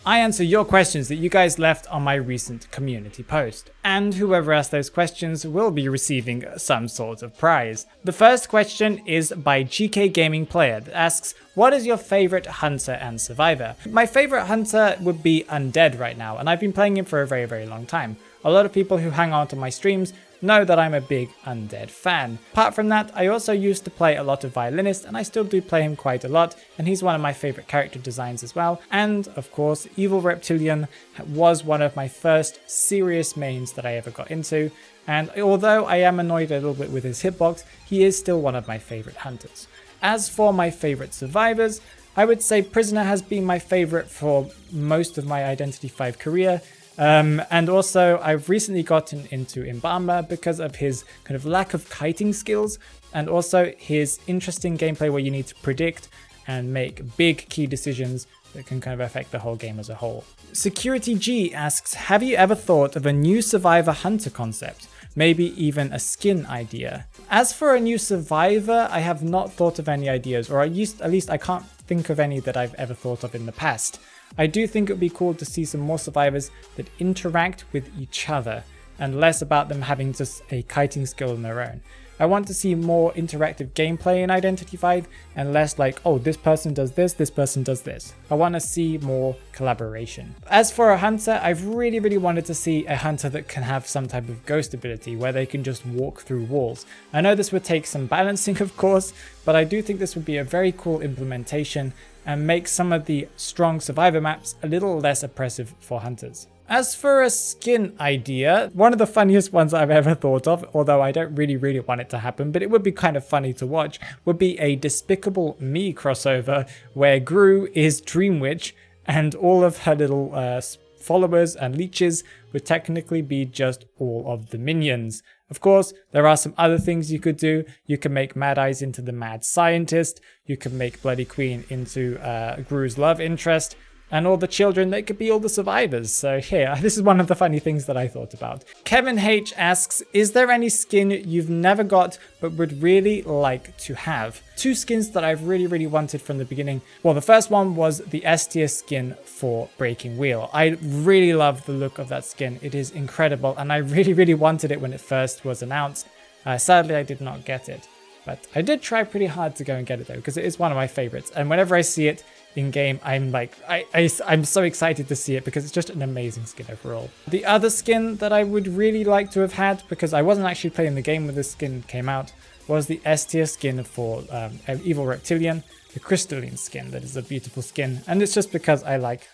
I answer your questions that you guys left on my recent community post, and whoever asked those questions will be receiving some sort of prize. The first question is by GK Gaming Player that asks, what is your favorite hunter and survivor? My favorite hunter would be Undead right now, and I've been playing him for a very long time. A lot of people who hang out on my streams know that I'm a big Undead fan. Apart from that, I also used to play a lot of Violinist, and I still do play him quite a lot, and he's one of my favorite character designs as well. And of course, Evil Reptilian was one of my first serious mains that I ever got into, and although I am annoyed a little bit with his hitbox, he is still one of my favorite hunters. As for my favorite survivors, I would say Prisoner has been my favorite for most of my Identity V career. And also I've recently gotten into Embalmer because of his kind of lack of kiting skills, and also his interesting gameplay where you need to predict and make big key decisions that can kind of affect the whole game as a whole. Security G asks, have you ever thought of a new Survivor Hunter concept? Maybe even a skin idea? As for a new Survivor, I have not thought of any ideas, or at least I can't think of any that I've ever thought of in the past. I do think it would be cool to see some more survivors that interact with each other and less about them having just a kiting skill on their own. I want to see more interactive gameplay in Identity V and less like, oh, this person does this person does this. I want to see more collaboration. As for a hunter, I've really wanted to see a hunter that can have some type of ghost ability where they can just walk through walls. I know this would take some balancing, of course, but I do think this would be a very cool implementation and make some of the strong survivor maps a little less oppressive for hunters. As for a skin idea, one of the funniest ones I've ever thought of, although I don't really want it to happen, but it would be kind of funny to watch, would be a Despicable Me crossover where Gru is Dream Witch and all of her little followers and leeches would technically be just all of the minions. Of course, there are some other things you could do. You can make Mad Eyes into the Mad Scientist. You can make Bloody Queen into Gru's love interest. And all the children, they could be all the survivors. So here, this is one of the funny things that I thought about. Kevin H asks, is there any skin you've never got but would really like to have? Two skins that I've really wanted from the beginning. Well, the first one was the S tier skin for Breaking Wheel. I really love the look of that skin. It is incredible, and I really wanted it when it first was announced. Sadly, I did not get it. But I did try pretty hard to go and get it though, because it is one of my favorites. And whenever I see it in game, I'm like, I'm so excited to see it because it's just an amazing skin overall. The other skin that I would really like to have had, because I wasn't actually playing the game when this skin came out, was the S tier skin for Evil Reptilian, the Crystalline skin. That is a beautiful skin, and it's just because I like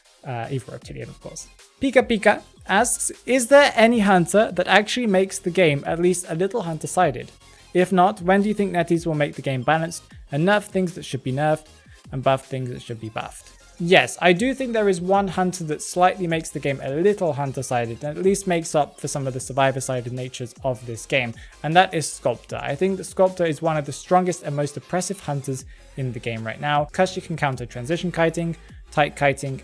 Evil Reptilian, of course. Pika asks, is there any hunter that actually makes the game at least a little hunter-sided? If not, when do you think NetEase will make the game balanced and nerf things that should be nerfed and buff things that should be buffed? Yes, I do think there is one hunter that slightly makes the game a little hunter-sided and at least makes up for some of the survivor-sided natures of this game, and that is Sculptor. I think that Sculptor is one of the strongest and most oppressive hunters in the game right now because she can counter transition kiting, tight kiting,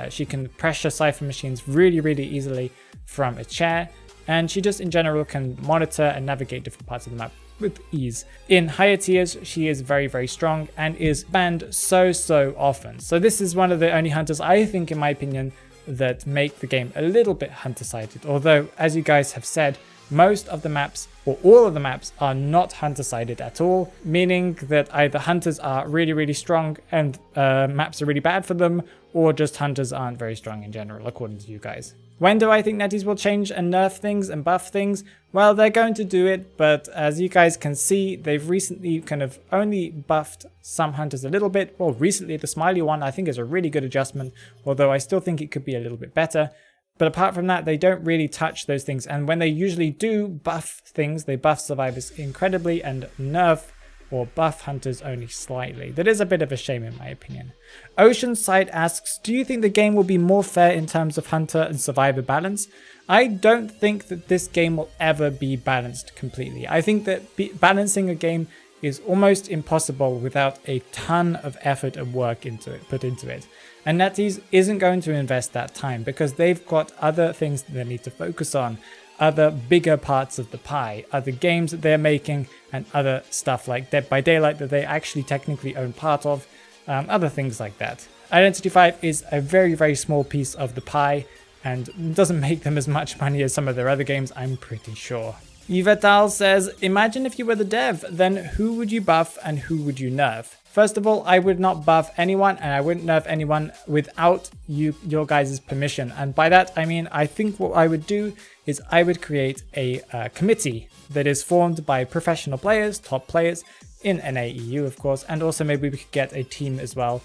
she can pressure Cypher machines really easily from a chair, and she just in general can monitor and navigate different parts of the map with ease. In higher tiers, she is very strong and is banned so often. So this is one of the only hunters, I think, in my opinion, that make the game a little bit hunter-sided. Although, as you guys have said, most of the maps, or all of the maps, are not hunter-sided at all, meaning that either hunters are really strong and maps are really bad for them, or just hunters aren't very strong in general, according to you guys. When do I think NetEase will change and nerf things and buff things? Well, they're going to do it, but as you guys can see, they've recently kind of only buffed some hunters a little bit. Well, recently the Smiley one I think is a really good adjustment, although I still think it could be a little bit better. But apart from that, they don't really touch those things, and when they usually do buff things, they buff survivors incredibly and nerf or buff hunters only slightly. That is a bit of a shame in my opinion. Oceanside asks, do you think the game will be more fair in terms of hunter and survivor balance? I don't think that this game will ever be balanced completely. I think that balancing a game is almost impossible without a ton of effort and work put into it. And NetEase isn't going to invest that time because they've got other things that they need to focus on, other bigger parts of the pie, other games that they're making, and other stuff like Dead by Daylight that they actually technically own part of, other things like that. Identity V is a very, very small piece of the pie and doesn't make them as much money as some of their other games, I'm pretty sure. Yvetal says, imagine if you were the dev, then who would you buff and who would you nerf? First of all, I would not buff anyone and I wouldn't nerf anyone without your guys' permission. And by that, I mean, I think what I would do is I would create a committee that is formed by professional players, top players in NAEU, of course, and also maybe we could get a team as well,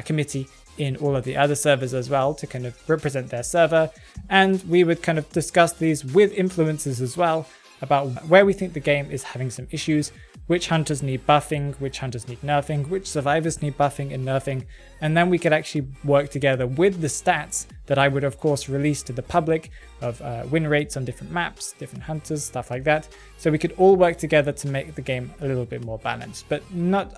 committee in all of the other servers as well to kind of represent their server. And we would kind of discuss these with influencers as well about where we think the game is having some issues, which hunters need buffing, which hunters need nerfing, which survivors need buffing and nerfing, and then we could actually work together with the stats that I would of course release to the public of win rates on different maps, different hunters, stuff like that, so we could all work together to make the game a little bit more balanced, but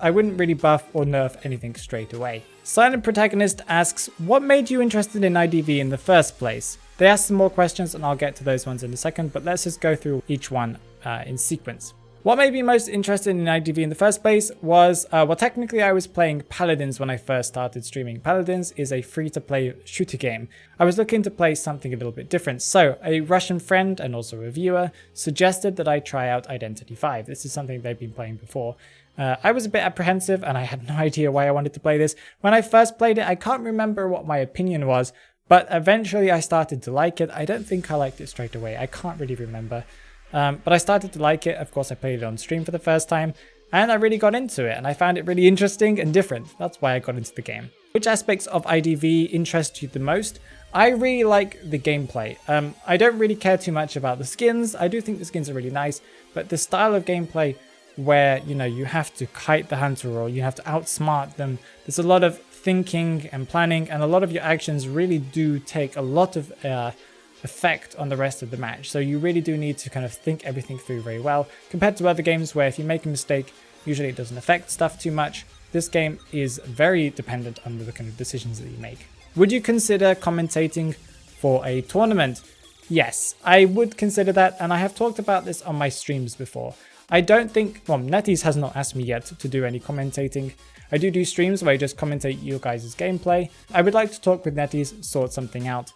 I wouldn't really buff or nerf anything straight away. Silent Protagonist asks, what made you interested in IDV in the first place? They asked some more questions and I'll get to those ones in a second, but let's just go through each one in sequence. What made me most interested in IDV in the first place was, well, technically I was playing Paladins when I first started streaming. Paladins is a free-to-play shooter game. I was looking to play something a little bit different, so a Russian friend and also a viewer suggested that I try out Identity V. This is something they've been playing before. I was a bit apprehensive and I had no idea why I wanted to play this. When I first played it, I can't remember what my opinion was, but eventually I started to like it. I don't think I liked it straight away. I can't really remember. But I started to like it. Of course, I played it on stream for the first time and I really got into it and I found it really interesting and different. That's why I got into the game. Which aspects of IDV interest you the most? I really like the gameplay. I don't really care too much about the skins. I do think the skins are really nice, but the style of gameplay where, you know, you have to kite the hunter or you have to outsmart them. There's a lot of thinking and planning and a lot of your actions really do take a lot of effect on the rest of the match. So you really do need to kind of think everything through very well. Compared to other games where if you make a mistake, usually it doesn't affect stuff too much. This game is very dependent on the kind of decisions that you make. Would you consider commentating for a tournament? Yes, I would consider that, and I have talked about this on my streams before. I don't think, well, NetEase has not asked me yet to do any commentating. I do streams where I just commentate your guys' gameplay. I would like to talk with NetEase, sort something out,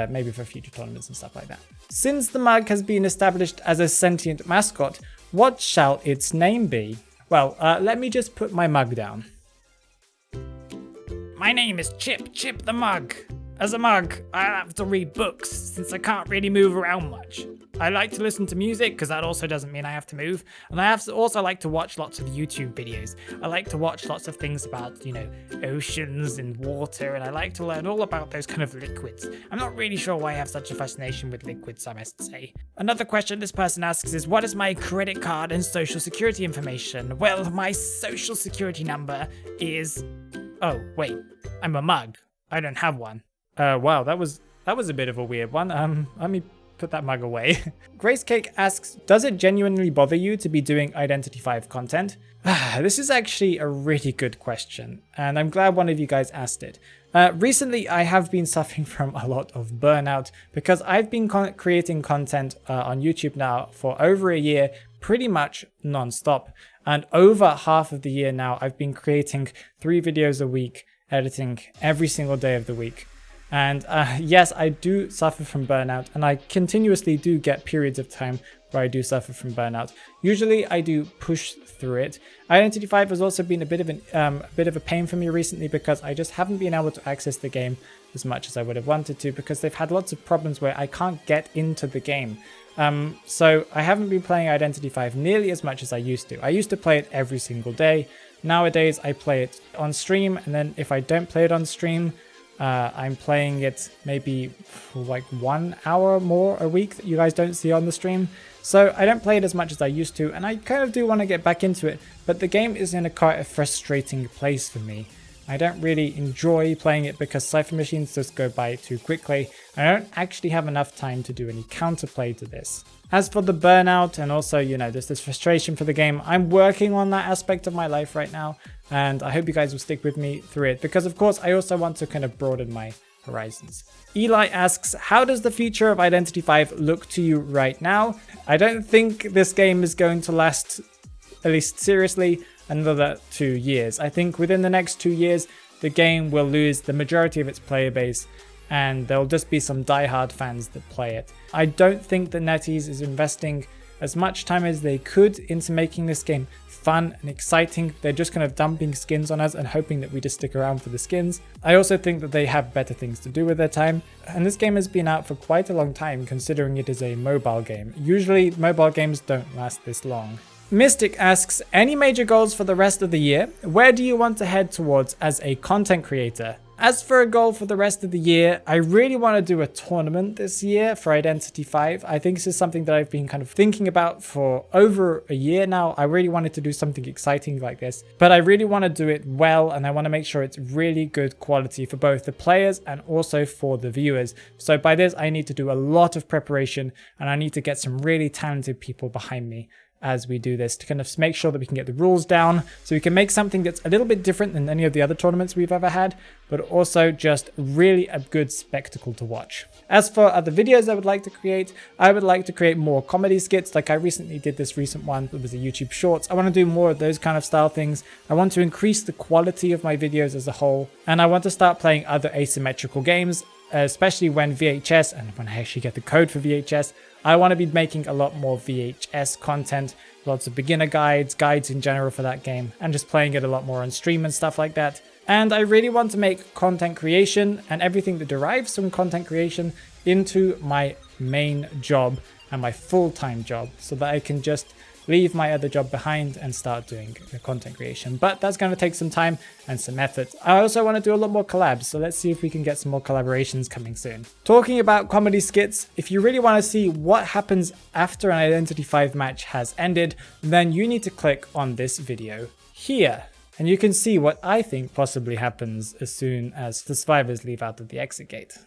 maybe for future tournaments and stuff like that. Since the mug has been established as a sentient mascot, what shall its name be? Well, let me just put my mug down. My name is Chip the Mug. As a mug, I have to read books since I can't really move around much. I like to listen to music because that also doesn't mean I have to move. And I also like to watch lots of YouTube videos. I like to watch lots of things about, you know, oceans and water, and I like to learn all about those kind of liquids. I'm not really sure why I have such a fascination with liquids, I must say. Another question this person asks is, what is my credit card and social security information? Well, my social security number is... Oh, wait, I'm a mug. I don't have one. Wow, that was a bit of a weird one. Let me put that mug away. Grace Cake asks, does it genuinely bother you to be doing Identity V content? This is actually a really good question, and I'm glad one of you guys asked it. Recently, I have been suffering from a lot of burnout because I've been creating content on YouTube now for over a year, pretty much non-stop. And over half of the year now, I've been creating 3 videos a week, editing every single day of the week. And yes, I do suffer from burnout, and I continuously do get periods of time where I do suffer from burnout. Usually I do push through it. Identity V has also been a bit of a pain for me recently because I just haven't been able to access the game as much as I would have wanted to because they've had lots of problems where I can't get into the game. So I haven't been playing Identity V nearly as much as I used to. I used to play it every single day. Nowadays I play it on stream, and then if I don't play it on stream, I'm playing it maybe for like 1 hour more a week that you guys don't see on the stream. So I don't play it as much as I used to, and I kind of do want to get back into it, but the game is in quite a frustrating place for me. I don't really enjoy playing it because Cypher machines just go by too quickly. I don't actually have enough time to do any counterplay to this. As for the burnout and also, you know, there's this frustration for the game, I'm working on that aspect of my life right now, and I hope you guys will stick with me through it because, of course, I also want to kind of broaden my horizons. Eli asks, how does the future of Identity V look to you right now? I don't think this game is going to last, at least seriously, another 2 years. I think within the next 2 years, the game will lose the majority of its player base and there'll just be some die-hard fans that play it. I don't think that NetEase is investing as much time as they could into making this game fun and exciting. They're just kind of dumping skins on us and hoping that we just stick around for the skins. I also think that they have better things to do with their time. And this game has been out for quite a long time considering it is a mobile game. Usually mobile games don't last this long. Mystic asks, any major goals for the rest of the year? Where do you want to head towards as a content creator? As for a goal for the rest of the year, I really want to do a tournament this year for Identity 5. I think this is something that I've been kind of thinking about for over a year now. I really wanted to do something exciting like this, but I really want to do it well and I want to make sure it's really good quality for both the players and also for the viewers. So by this, I need to do a lot of preparation and I need to get some really talented people behind me as we do this to kind of make sure that we can get the rules down so we can make something that's a little bit different than any of the other tournaments we've ever had, but also just really a good spectacle to watch. As for other videos I would like to create more comedy skits. Like I recently did this recent one that was a YouTube Shorts. I want to do more of those kind of style things. I want to increase the quality of my videos as a whole, and I want to start playing other asymmetrical games, especially when VHS, and when I actually get the code for VHS, I want to be making a lot more VHS content, lots of beginner guides in general for that game, and just playing it a lot more on stream and stuff like that. And I really want to make content creation and everything that derives from content creation into my main job and my full-time job so that I can just leave my other job behind and start doing the content creation. But that's going to take some time and some effort. I also want to do a lot more collabs, so let's see if we can get some more collaborations coming soon. Talking about comedy skits, if you really want to see what happens after an Identity 5 match has ended, then you need to click on this video here. And you can see what I think possibly happens as soon as the survivors leave out of the exit gate.